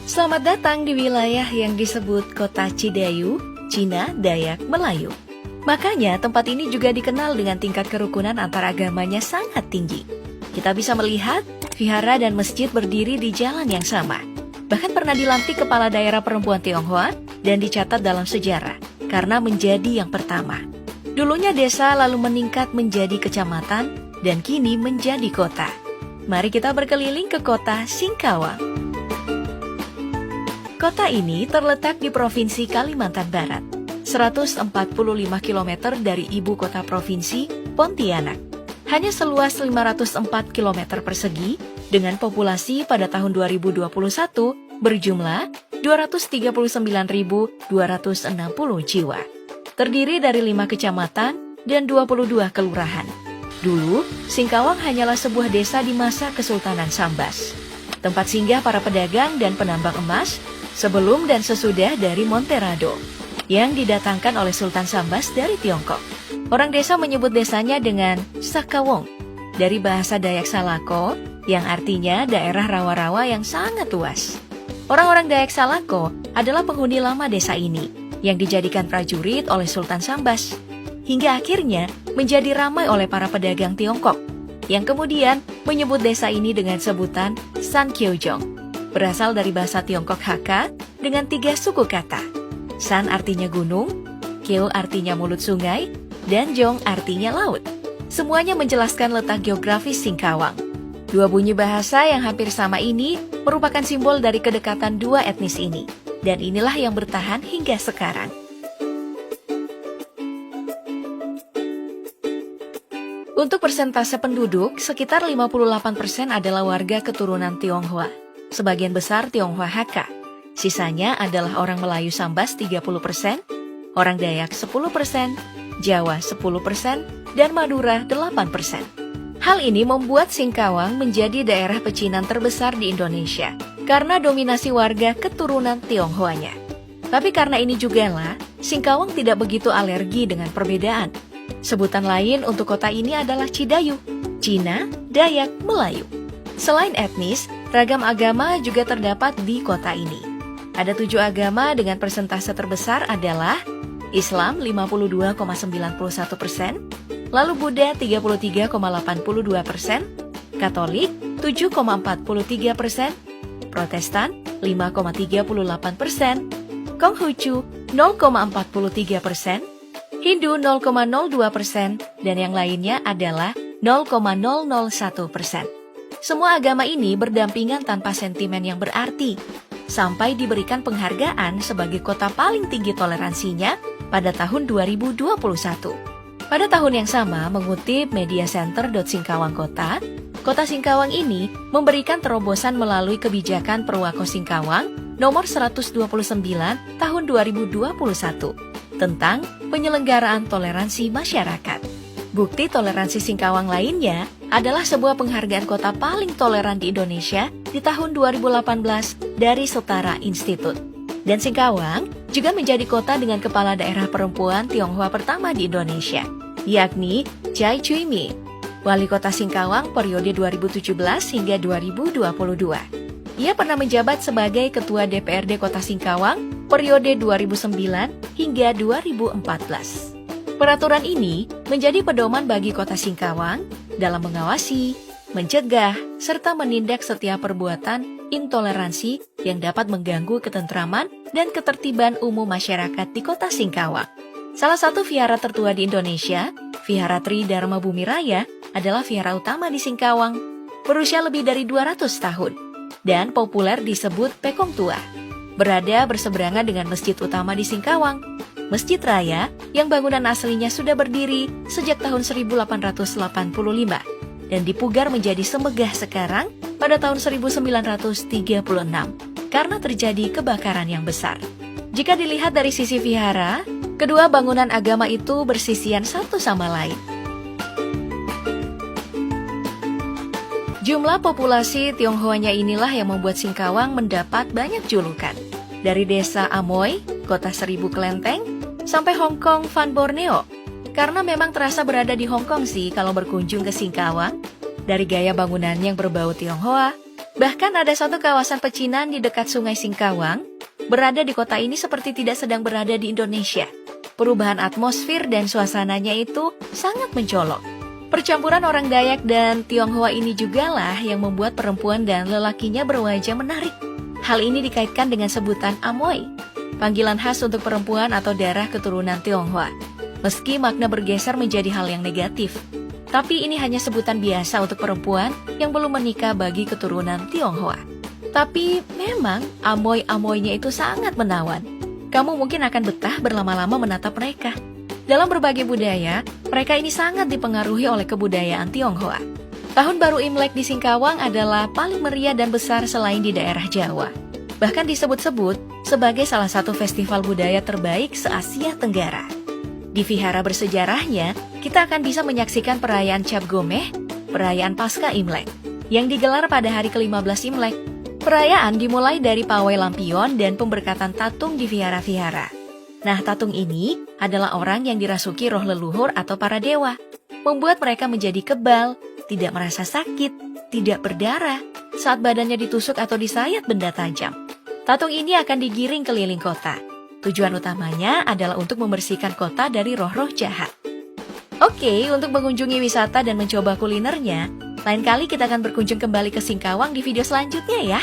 Selamat datang di wilayah yang disebut Kota Cidayu, Cina, Dayak, Melayu. Makanya tempat ini juga dikenal dengan tingkat kerukunan antaragamanya sangat tinggi. Kita bisa melihat vihara dan masjid berdiri di jalan yang sama. Bahkan pernah dilantik kepala daerah perempuan Tionghoa dan dicatat dalam sejarah karena menjadi yang pertama. Dulunya desa lalu meningkat menjadi kecamatan dan kini menjadi kota. Mari kita berkeliling ke kota Singkawang. Kota ini terletak di Provinsi Kalimantan Barat, 145 km dari ibu kota provinsi, Pontianak. Hanya seluas 504 km persegi, dengan populasi pada tahun 2021 berjumlah 239.260 jiwa. Terdiri dari 5 kecamatan dan 22 kelurahan. Dulu, Singkawang hanyalah sebuah desa di masa Kesultanan Sambas. Tempat singgah para pedagang dan penambang emas, sebelum dan sesudah dari Monterado, yang didatangkan oleh Sultan Sambas dari Tiongkok. Orang desa menyebut desanya dengan Sakawong, dari bahasa Dayak Salako, yang artinya daerah rawa-rawa yang sangat luas. Orang-orang Dayak Salako adalah penghuni lama desa ini, yang dijadikan prajurit oleh Sultan Sambas, hingga akhirnya menjadi ramai oleh para pedagang Tiongkok, yang kemudian menyebut desa ini dengan sebutan San Kyeojong. Berasal dari bahasa Tiongkok Hakka dengan 3 suku kata. San artinya gunung, Kyo artinya mulut sungai, dan Jong artinya laut. Semuanya menjelaskan letak geografis Singkawang. Dua bunyi bahasa yang hampir sama ini merupakan simbol dari kedekatan dua etnis ini. Dan inilah yang bertahan hingga sekarang. Untuk persentase penduduk, sekitar 58% adalah warga keturunan Tionghoa. Sebagian besar Tionghoa Hakka. Sisanya adalah orang Melayu Sambas 30%, orang Dayak 10%, Jawa 10%, dan Madura 8%. Hal ini membuat Singkawang menjadi daerah pecinan terbesar di Indonesia karena dominasi warga keturunan Tionghoanya. Tapi karena ini jugalah, Singkawang tidak begitu alergi dengan perbedaan. Sebutan lain untuk kota ini adalah Cidayu, Cina, Dayak, Melayu. Selain etnis, ragam agama juga terdapat di kota ini. Ada 7 agama dengan persentase terbesar adalah Islam 52,91%, lalu Buddha 33,82%, Katolik 7,43%, Protestan 5,38%, Konghucu 0,43%, Hindu 0,02%, dan yang lainnya adalah 0,001%. Semua agama ini berdampingan tanpa sentimen yang berarti, sampai diberikan penghargaan sebagai kota paling tinggi toleransinya pada tahun 2021. Pada tahun yang sama, mengutip mediacenter.singkawang Kota, Kota Singkawang ini memberikan terobosan melalui kebijakan Perwako Singkawang nomor 129 tahun 2021 tentang penyelenggaraan toleransi masyarakat. Bukti toleransi Singkawang lainnya adalah sebuah penghargaan kota paling toleran di Indonesia di tahun 2018 dari Setara Institute. Dan Singkawang juga menjadi kota dengan kepala daerah perempuan Tionghoa pertama di Indonesia, yakni Chai Chui-mi, wali kota Singkawang periode 2017 hingga 2022. Ia pernah menjabat sebagai ketua DPRD Kota Singkawang periode 2009 hingga 2014. Peraturan ini menjadi pedoman bagi Kota Singkawang dalam mengawasi, mencegah, serta menindak setiap perbuatan intoleransi yang dapat mengganggu ketentraman dan ketertiban umum masyarakat di Kota Singkawang. Salah satu vihara tertua di Indonesia, Vihara Tri Dharma Bumi Raya, adalah vihara utama di Singkawang, berusia lebih dari 200 tahun, dan populer disebut Pekong Tua. Berada berseberangan dengan masjid utama di Singkawang, Masjid Raya, yang bangunan aslinya sudah berdiri sejak tahun 1885 dan dipugar menjadi semegah sekarang pada tahun 1936 karena terjadi kebakaran yang besar. Jika dilihat dari sisi vihara, kedua bangunan agama itu bersisian satu sama lain. Jumlah populasi Tionghoanya inilah yang membuat Singkawang mendapat banyak julukan. Dari desa Amoy, kota 1000 kelenteng, sampai Hong Kong Van Borneo. Karena memang terasa berada di Hong Kong sih kalau berkunjung ke Singkawang. Dari gaya bangunan yang berbau Tionghoa, Bahkan ada satu kawasan pecinan di dekat Sungai Singkawang, berada di kota ini seperti tidak sedang berada di Indonesia. Perubahan atmosfer dan suasananya itu sangat mencolok. Percampuran orang Dayak dan Tionghoa ini jugalah yang membuat perempuan dan lelakinya berwajah menarik. Hal ini dikaitkan dengan sebutan Amoy, panggilan khas untuk perempuan atau darah keturunan Tionghoa. Meski makna bergeser menjadi hal yang negatif, tapi ini hanya sebutan biasa untuk perempuan yang belum menikah bagi keturunan Tionghoa. Tapi memang Amoy-Amoynya itu sangat menawan. Kamu mungkin akan betah berlama-lama menatap mereka. Dalam berbagai budaya, mereka ini sangat dipengaruhi oleh kebudayaan Tionghoa. Tahun Baru Imlek di Singkawang adalah paling meriah dan besar selain di daerah Jawa. Bahkan disebut-sebut sebagai salah satu festival budaya terbaik se-Asia Tenggara. Di vihara bersejarahnya, kita akan bisa menyaksikan perayaan Cap Gomeh, perayaan Pasca Imlek, yang digelar pada hari ke-15 Imlek. Perayaan dimulai dari pawai lampion dan pemberkatan tatung di vihara-vihara. Nah, tatung ini adalah orang yang dirasuki roh leluhur atau para dewa, membuat mereka menjadi kebal, tidak merasa sakit, tidak berdarah saat badannya ditusuk atau disayat benda tajam. Tatung ini akan digiring keliling kota. Tujuan utamanya adalah untuk membersihkan kota dari roh-roh jahat. Oke, untuk mengunjungi wisata dan mencoba kulinernya, lain kali kita akan berkunjung kembali ke Singkawang di video selanjutnya ya.